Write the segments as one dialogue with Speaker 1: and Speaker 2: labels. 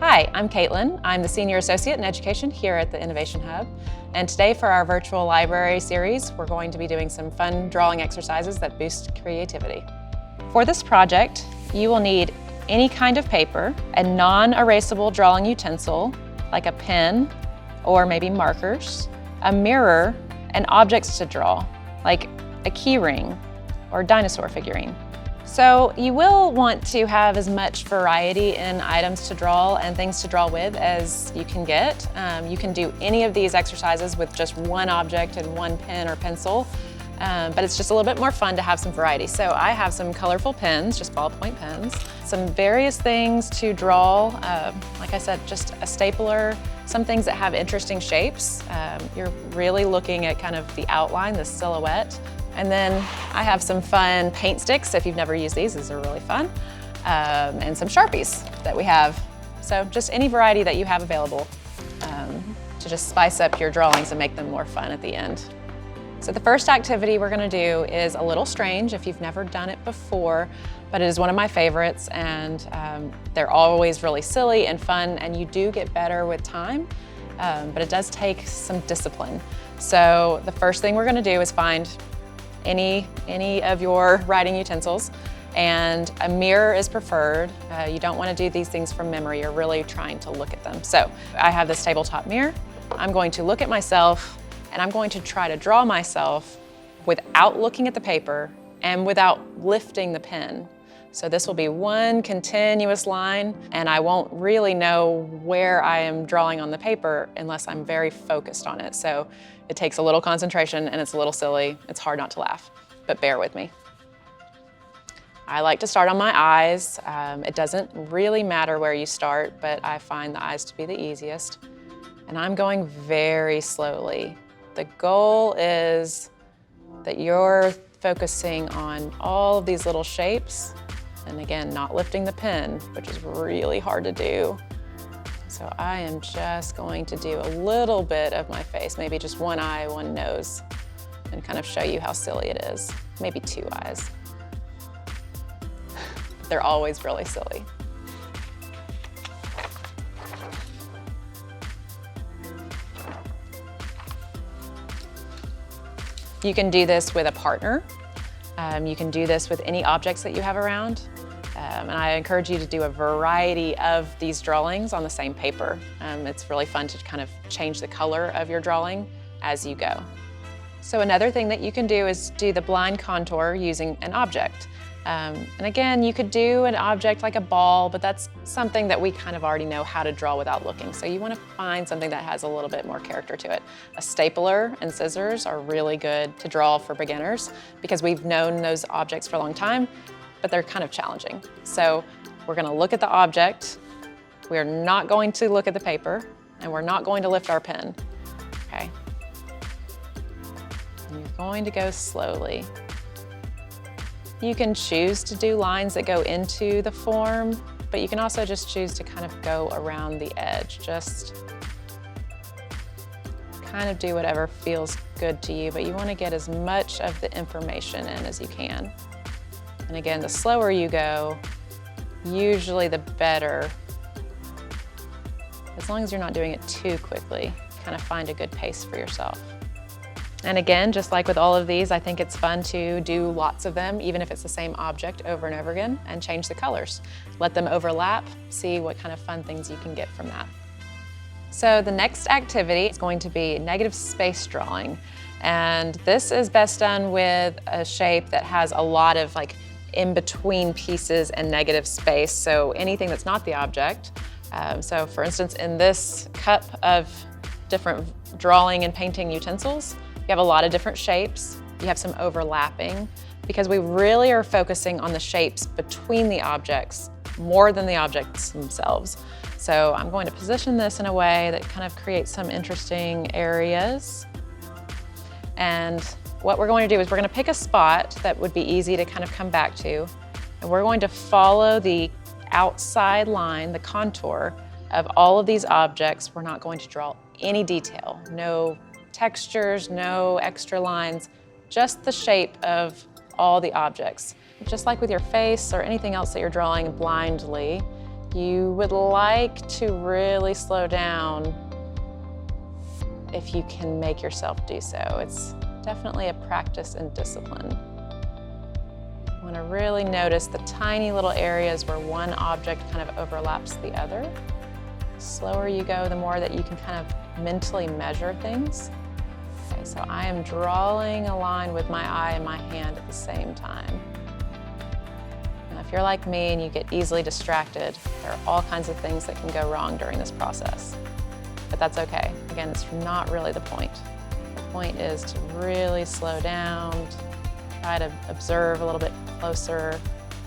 Speaker 1: Hi, I'm Caitlin. I'm the Senior Associate in Education here at the Innovation Hub. And today for our virtual library series, we're going to be doing some fun drawing exercises that boost creativity. For this project, you will need any kind of paper, a non-erasable drawing utensil, like a pen or maybe markers, a mirror, and objects to draw, like a key ring or dinosaur figurine. So you will want to have as much variety in items to draw and things to draw with as you can get. You can do any of these exercises with just one object and one pen or pencil, but it's just a little bit more fun to have some variety. So I have some colorful pens, just ballpoint pens, some various things to draw. Like I said, just a stapler, some things that have interesting shapes. You're really looking at kind of the outline, the silhouette. And then I have some fun paint sticks. If you've never used these are really fun. And some Sharpies that we have. So just any variety that you have available to just spice up your drawings and make them more fun at the end. So the first activity we're gonna do is a little strange if you've never done it before, but it is one of my favorites, and they're always really silly and fun, and you do get better with time, but it does take some discipline. So the first thing we're gonna do is find any of your writing utensils, and a mirror is preferred. You don't want to do these things from memory. You're really trying to look at them. So I have this tabletop mirror. I'm going to look at myself, and I'm going to try to draw myself without looking at the paper and without lifting the pen. So this will be one continuous line, and I won't really know where I am drawing on the paper unless I'm very focused on it. So it takes a little concentration, and it's a little silly. It's hard not to laugh, but bear with me. I like to start on my eyes. It doesn't really matter where you start, but I find the eyes to be the easiest. And I'm going very slowly. The goal is that you're focusing on all of these little shapes, and again, not lifting the pen, which is really hard to do. So I am just going to do a little bit of my face, maybe just one eye, one nose, and kind of show you how silly it is. Maybe two eyes. They're always really silly. You can do this with a partner. You can do this with any objects that you have around. And I encourage you to do a variety of these drawings on the same paper. It's really fun to kind of change the color of your drawing as you go. So another thing that you can do is do the blind contour using an object. And again, you could do an object like a ball, but that's something that we kind of already know how to draw without looking. So you want to find something that has a little bit more character to it. A stapler and scissors are really good to draw for beginners because we've known those objects for a long time, but they're kind of challenging. So we're going to look at the object. We're not going to look at the paper, and we're not going to lift our pen. Okay. And you're going to go slowly. You can choose to do lines that go into the form, but you can also just choose to kind of go around the edge. Just kind of do whatever feels good to you, but you want to get as much of the information in as you can. And again, the slower you go, usually the better. As long as you're not doing it too quickly, kind of find a good pace for yourself. And again, just like with all of these, I think it's fun to do lots of them, even if it's the same object over and over again, and change the colors. Let them overlap, see what kind of fun things you can get from that. So the next activity is going to be negative space drawing. And this is best done with a shape that has a lot of like in-between pieces and negative space, so anything that's not the object. So for instance, in this cup of different drawing and painting utensils, you have a lot of different shapes. You have some overlapping because we really are focusing on the shapes between the objects more than the objects themselves. So I'm going to position this in a way that kind of creates some interesting areas. And what we're going to do is we're going to pick a spot that would be easy to kind of come back to. And we're going to follow the outside line, the contour of all of these objects. We're not going to draw any detail, no textures, no extra lines, just the shape of all the objects. Just like with your face or anything else that you're drawing blindly, You would like to really slow down if you can make yourself do so. It's definitely a practice and discipline. You want to really notice the tiny little areas where one object kind of overlaps the other. The slower you go, the more that you can kind of mentally measure things. Okay, so I am drawing a line with my eye and my hand at the same time. Now, if you're like me and you get easily distracted, there are all kinds of things that can go wrong during this process. But that's okay. Again, it's not really the point. The point is to really slow down, to try to observe a little bit closer.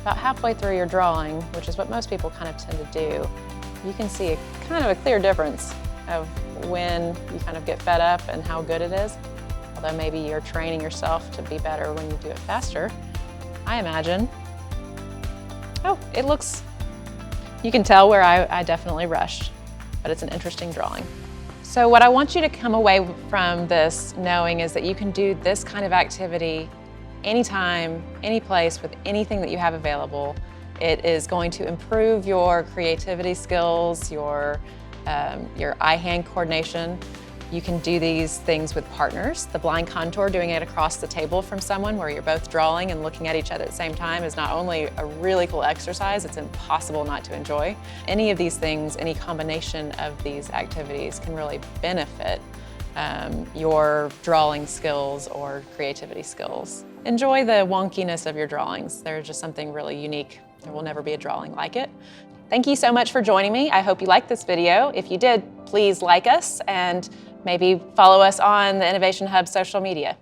Speaker 1: About halfway through your drawing, which is what most people kind of tend to do, you can see a kind of a clear difference of when you kind of get fed up and how good it is. Although maybe you're training yourself to be better when you do it faster, I imagine. Oh, it looks, you can tell where I definitely rushed, but it's an interesting drawing. So what I want you to come away from this knowing is that you can do this kind of activity anytime, any place, with anything that you have available. It is going to improve your creativity skills, your eye-hand coordination. You can do these things with partners. The blind contour, doing it across the table from someone where you're both drawing and looking at each other at the same time, is not only a really cool exercise, it's impossible not to enjoy. Any of these things, any combination of these activities can really benefit your drawing skills or creativity skills. Enjoy the wonkiness of your drawings. There's just something really unique. There will never be a drawing like it. Thank you so much for joining me. I hope you liked this video. If you did, please like us and maybe follow us on the Innovation Hub social media.